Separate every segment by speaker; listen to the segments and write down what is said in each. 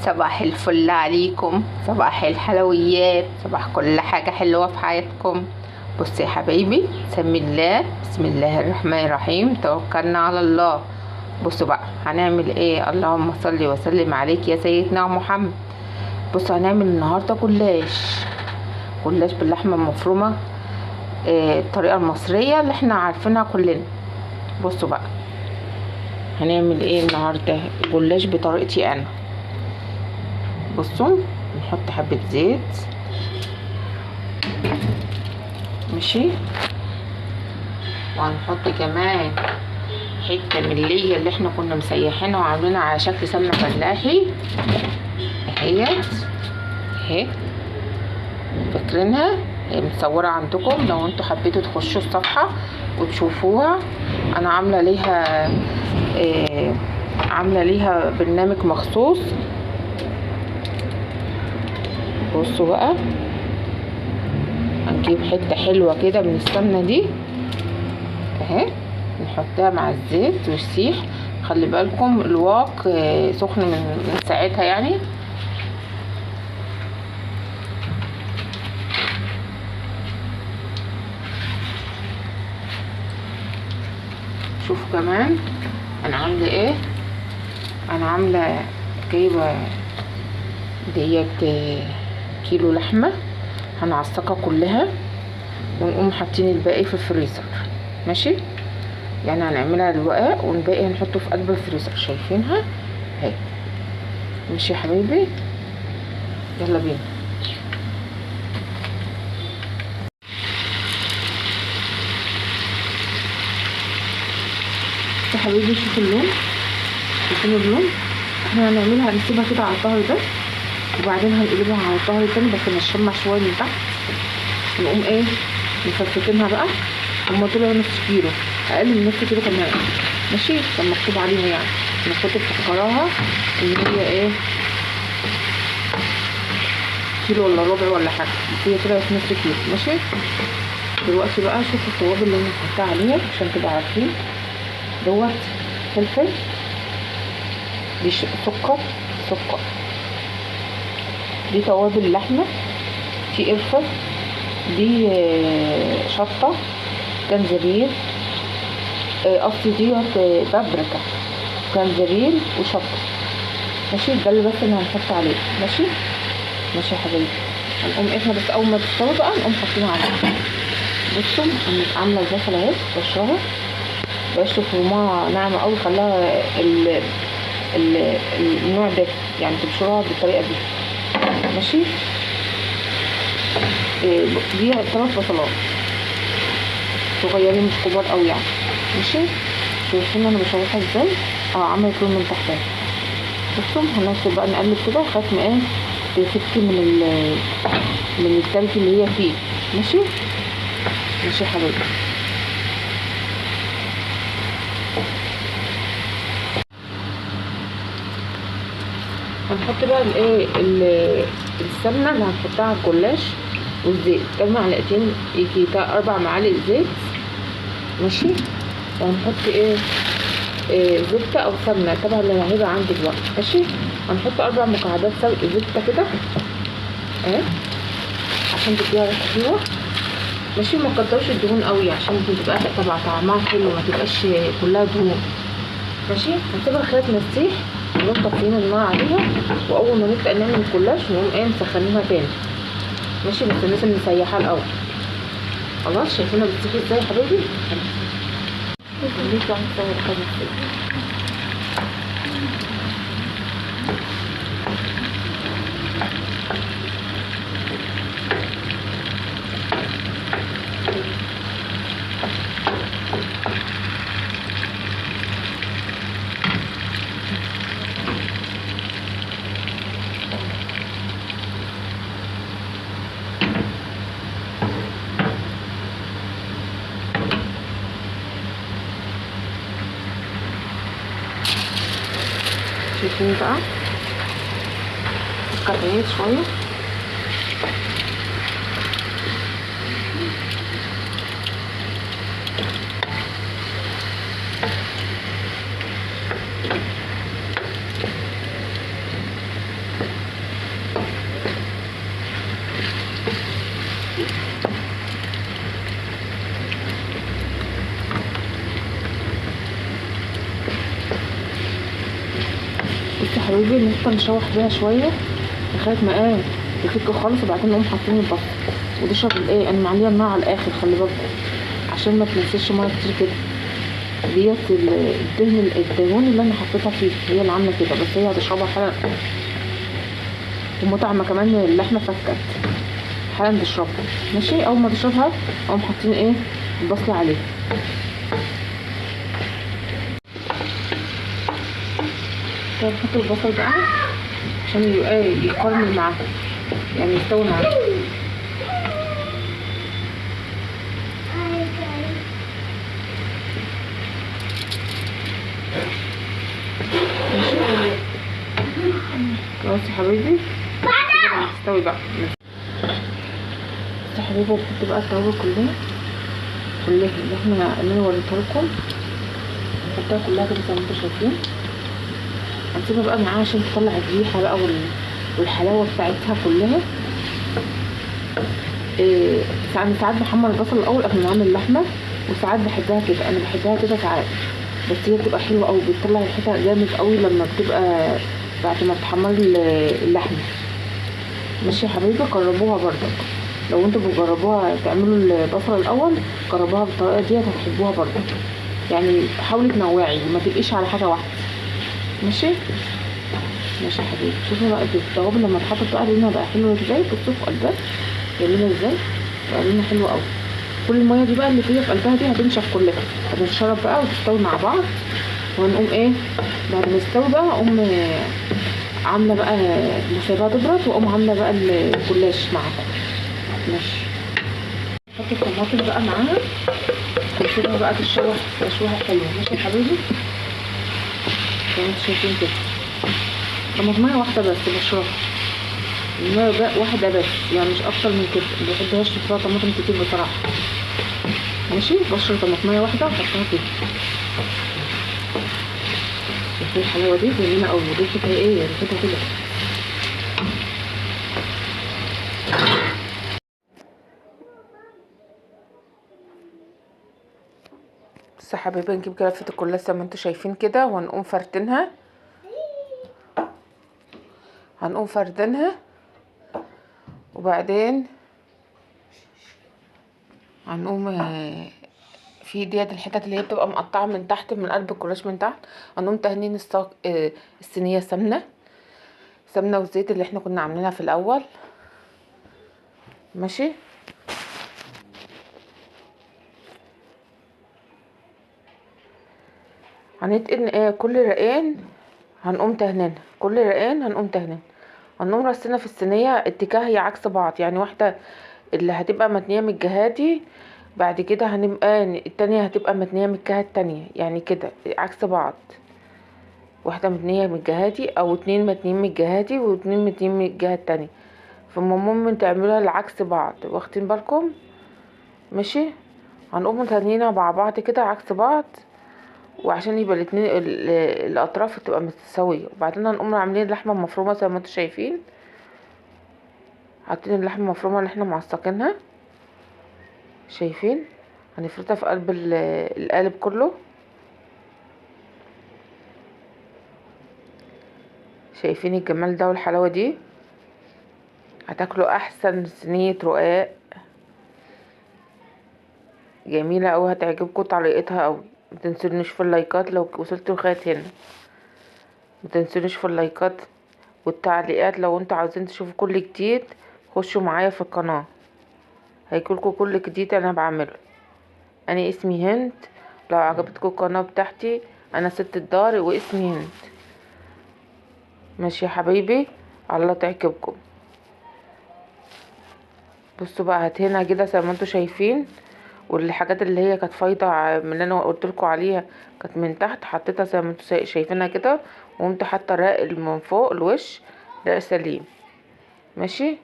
Speaker 1: صباح الفل عليكم، صباح الحلويات، صباح كل حاجة حلوة في حياتكم. بصي يا حبايبي، سمي الله، بسم الله الرحمن الرحيم، توكلنا على الله. بصوا بقى هنعمل ايه. اللهم صل وسلم عليك يا سيدنا محمد. بصوا هنعمل النهارده جلاش باللحمة المفرومة، الطريقة المصرية اللي احنا عارفينها كلنا. بصوا بقى هنعمل ايه النهارده، جلاش بطريقتي انا. بصوا نحط حبة زيت، ماشي، وهنحط كمان حتة من اللي احنا كنا مسيحينها وعاملينها على شكل سمنة فلاحي اهيت اهي، فاكرينها؟ هي متصورة عندكم، لو انتوا حبيتوا تخشوا الصفحة وتشوفوها. انا عاملة ليها برنامج مخصوص. بصوا بقى هنجيب حتة حلوة كده من السمنة دي اهي، نحطها مع الزيت ويسيح. خلي بالكم الواق سخن من ساعتها يعني. شوفوا كمان انا عامله ايه. انا عامله جايبه ديت كيلو لحمه، هنعصقها كلها ونقوم حاطين الباقي في الفريزر، ماشي. يعني هنعملها الرقاق والباقي هنحطه في قلب الفريزر، شايفينها اهي، ماشي يا حبايبي، يلا بينا. يا حبايبي شوفوا اللون، شايفين اللون؟ احنا هنعملها، هنسيبها كده على الظهر ده وبعدين هنقلبها على الظهر التاني، بس نشمع شويه من تحت ونقوم ايه مفرفتينها بقى. هما طلعوا نص كيلو، اقل من نص كيلو كمان، ماشي، كان مكتوب عليها يعني. انا كنت مفكراها ان هي ايه كيلو ولا ربع ولا حاجه، بس هي طلعت نص كيلو، ماشي. دلوقتي بقى شوفوا التوابل اللي انا هحطها عليها عشان تبقوا عارفين. دوت فلفل، دي سكر، دي توابل اللحمه، في قرفه، دي شطه، جنزبيل، قصدي ديت بابريكا، جنزبيل وشطه، ماشي. ده اللي بس اللي هنحط عليه، ماشي ماشي يا حبايبي. هنقوم احنا بس اول ما تستوي بقى نقوم حاطينها عليها. بصوا انا عامله البصله اهي بشرها، بلاش تفرموها ناعمه قوي، خليها النوع ده يعني، تبشروها بالطريقه دي، ماشي. دي 3 بصلات صغيرين مش كبار قوي يعني، ماشي. شايفين انا بشوحها ازاي؟ عملت لون من تحتها. بصوا هنفضل بقى نقلب كده لغايه ما ايه تفك من التلج اللي هي فيه، ماشي ماشي يا حبايبي. هنحط بقى السمنه اللي هنحطها على الجلاش والزيت، 3 معلقتين يجي 4 معالق زيت، ماشي. وهنحط زبده او سمنه طبعا اللي هيبقى عندك بقى، ماشي. هنحط 4 مكعبات زبده كده اهي عشان تديها ريحه حلوه، ماشي. ما تكترش الدهون قوي عشان تبقى طعمها حلو، ما تبقاش كلها دهون، ماشي. هنسيبها لغايه ما تسيح ونقوم طافيين النار عليها، واول ما نبدا نعمل الجلاش نقوم مسخنينها تاني، ماشي. بس لازم نسيحها الاول. خلاص شايفينها بتسيح ازاي يا حبايبي؟ خليكي عم تصور حاجه. شايفين بقى الكريات شويه، حبايبي نفضل نشوح بيها شويه لغايه ما تفك خالص، وبعدين نقوم حاطين البصل وتشرب انا معليه النار على الاخر، خلي بالكم عشان ما تنسيش ميه كتير كده. ديت الدهون اللي انا حطيتها فيه هي اللي عامله كده، بس هي هتشربها حالا، ومطعمه كمان اللحمه فكت حالا تشربها. ماشي، اول ما تشربها اقوم حاطين البصل عليه. طيب نحط البصل بقى عشان يبقى يكرمل معاها، يعني يستوي معاها. خلاص يا حبيبي تستوي بقى. بس يا حبيبي نحط بقى التوابل كلها اللي انا وريتها لكم، نحطها كلها كده زي ما انتم شايفين. هنسيبها بقى معاها عشان تطلع الريحه بقى والحلاوه بتاعتها كلها. ساعات بحمر البصل الاول قبل ما اعمل اللحمه، وساعات بحبها كده، انا بحبها كده ساعات، بس هي بتبقى حلوه قوي، بتطلع ريحتها جامد قوي لما بتبقى بعد ما تحمري اللحمه. ماشي يا حبايبي، جربوها برضك، لو انتوا بتجربوها تعملوا البصل الاول جربوها بالطريقه ديت هتحبوها برضك، يعني حاولي تنوعي ما تبقيش على حاجه واحده. ماشي ماشي يا حبيبي. شوفوا بقى التوابل لما اتحطت بقى لونها بقى حلو ازاي، بصوا في قلبها جميله ازاي، بقى لونها حلو قوي. كل الميه دي بقى اللي فيها في قلبها دي هتنشف كلها، هتنشرب بقى وتستوي مع بعض. وهنقوم بعد ما تستوي بقى اقوم عامله بقى مسيبها تبرد، واقوم عامله بقى الجلاش معاها. ماشي، نحط الطماطم بقى معاها ونسيبها بقى تتشوح تشويحه حلوه. ماشي يا حبيبي، زي ما انتوا شايفين كده، طماطمايه واحده بس بشربها، ميه واحده بس، يعني مش اكتر من كده، ما بحبهاش فيها طماطم كتير بصراحه. ماشي، بشرب طماطمايه واحده واحطها كده. شوفوا الحلاوه دي جميله قوي، ريحتها ريحتها كده. بس يا حبايبي نجيب جرافه الكلاس زي ما انتوا شايفين كده، وهنقوم فردينها وبعدين هنقوم في ديت الحتت اللي هي بتبقى مقطعه من تحت من قلب الكلاش من تحت، هنقوم دهنين الصينيه سمنه وزيت اللي احنا كنا عاملينها في الاول. ماشي، هنتقن كل رقان هنقوم دهنينها، هنقوم رصينها في الصينيه اتجاه هي عكس بعض، يعني واحده اللي هتبقى متنيه من الجهه دي، بعد كده هنبقى التانية هتبقى متنيه من الجهه التانية، يعني كده عكس بعض، واحده متنيه من الجهه دي او اتنين متنيين من الجهه دي واتنين متنيين من الجهه التانية، فممكن تعملوها العكس بعض، واخدين بالكم؟ ماشي، هنقوم تانيينها مع بعض كده عكس بعض، وعشان يبقى الاتنين الاطراف تبقى متساويه. وبعدين هنقوم عاملين اللحمه المفرومه زي ما انتوا شايفين، حاطين اللحمه المفرومه اللي احنا معصقينها، شايفين؟ هنفردها في قلب القالب كله. شايفين الجمال ده والحلاوه دي؟ هتاكلوا احسن صينيه رقاق، جميله اوي، هتعجبكم طريقتها اوي. متنسونيش في اللايكات لو وصلتوا لغايه هنا، متنسونيش في اللايكات والتعليقات. لو انتوا عاوزين تشوفوا كل جديد خشوا معايا في القناه، هيجيلكوا كل جديد انا بعمله. انا اسمي هند، لو عجبتكم القناه بتاعتي انا ست الدار واسمي هند. ماشي يا حبايبي، الله تعجبكم. بصوا بقى هنا كده زي ما انتوا شايفين، والحاجات اللي هي كانت فايضه من اللي انا قلت لكم عليها كانت من تحت، حطيتها زي ما انتوا شايفينها كده، وقمت حاطه الرق من فوق الوش رق سليم. ماشي،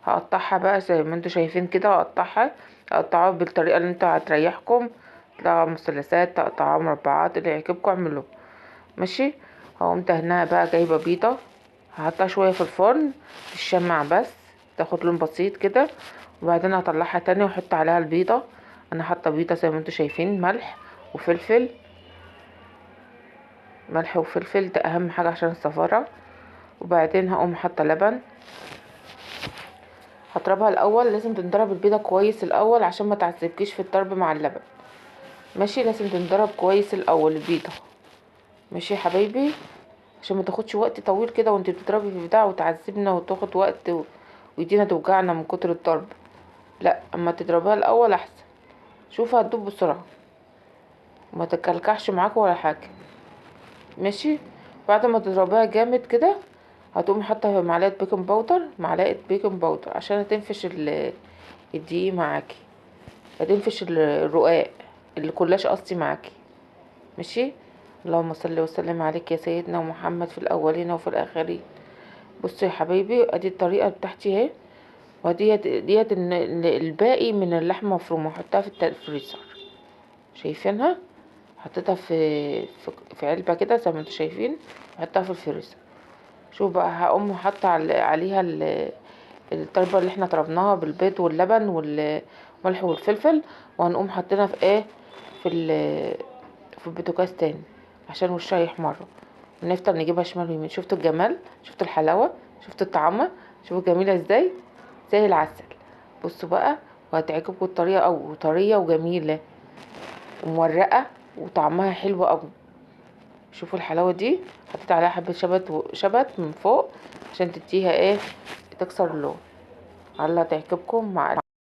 Speaker 1: هقطعها بقى زي ما انتوا شايفين كده، هقطعها بالطريقه اللي انتوا هتريحكم، تقطعوها مثلثات، تقطعوها مربعات، اللي يعجبكم اعملوه. ماشي، هقوم دهنها بقى، جايبه بيضه هحطها شويه في الفرن تشمع بس، تاخد لون بسيط كده، وبعدين هطلعها تاني واحط عليها البيضه انا حاطه بيضه زي ما انتم شايفين، ملح وفلفل، ملح وفلفل ده اهم حاجه عشان الصفاره. وبعدين هقوم حاطه لبن، هضربها الاول. لازم تنضرب البيضه كويس الاول عشان ما تعذبكيش في الضرب مع اللبن، ماشي. لازم تنضرب كويس الاول البيضه، ماشي يا حبايبي، عشان ما تاخدش وقت طويل كده وانت بتضربي في البتاع وتعذبنا وتاخد وقت وايدينا توجعنا من كتر الضرب. لا، اما تضربها الاول احسن. شوف هتدوب بسرعه، ما تكلكعش معاك ولا حاجه، ماشي. بعد ما تضربيها جامد كده هتقومي حاطه معلقه بيكنج باودر، معلقه بيكنج باودر عشان تنفش الدقيق معاكي، هتنفش الرقاق الكلاش قصدي معاكي، ماشي. اللهم صل وسلم عليك يا سيدنا محمد في الاولين وفي الاخرين. بصوا يا حبايبي، ادي الطريقه بتاعتي اهي، وديت الباقي من اللحمه مفرومه هحطها في الفريزر، شايفينها؟ حطيتها في علبه كده زي ما انتم شايفين، حطها في الفريزر. شوف بقى، هقوم حاطه عليها الضربه اللي احنا ضربناها بالبيض واللبن والملح والفلفل، وهنقوم حاطينها في ايه، في في البوتاجاز تاني عشان وشها يحمر، ونفضل نجيبها شمال ويمين. شفتوا الجمال؟ شفتوا الحلاوه؟ شفتوا الطعامه؟ شوفوا جميله ازاي، زي العسل. بصوا بقى، وهتعجبكم الطريقه، او طريه وجميله ومورقه وطعمها حلو قوي. شوفوا الحلاوه دي، حطيت عليها حبه شبت من فوق عشان تديها ايه، تكسر اللون. الله تعجبكم مع